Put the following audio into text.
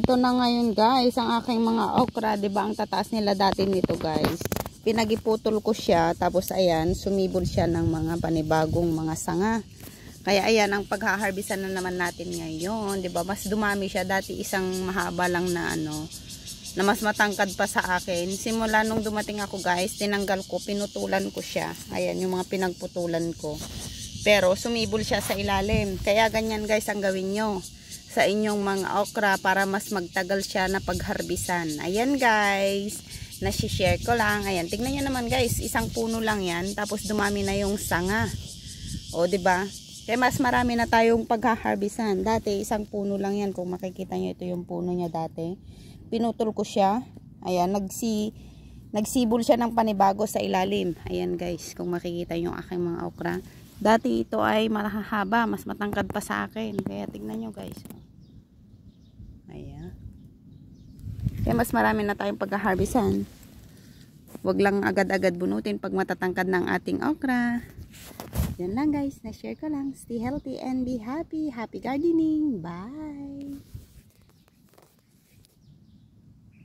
Ito na ngayon guys, ang aking mga okra, 'di ba? Ang tataas nila dati nito guys. Pinagiputol ko siya, tapos ayan, sumibol siya ng mga panibagong mga sanga. Kaya ayan, ang pagha-harvestan na naman natin ngayon, 'di ba? Mas dumami siya, dati isang mahaba lang na na mas matangkad pa sa akin. Simula nung dumating ako guys, tinanggal ko, pinutulan ko siya. Ayan, yung mga pinagputulan ko. Pero sumibol siya sa ilalim. Kaya ganyan guys ang gawin nyo sa inyong mga okra para mas magtagal siya na pagharbisan. Ayan guys, nasi-share ko lang. Ayan, tingnan nyo naman guys, isang puno lang yan, tapos dumami na yung sanga. O, 'di ba? Kaya mas marami na tayong paghaharbisan. Dati isang puno lang yan, kung makikita nyo, ito yung puno niya dati. Pinutol ko siya. Ayan, nagsibol siya ng panibago sa ilalim. Ayan guys, kung makikita nyo aking mga okra. Dati ito ay mahahaba, mas matangkad pa sa akin. Kaya tingnan nyo guys. Ayan. Kaya mas marami na tayong paghaharbisan. Huwag lang agad-agad bunutin pag matatangkad ng ating okra. Yan lang guys, na-share ko lang. Stay healthy and be happy. Happy gardening. Bye!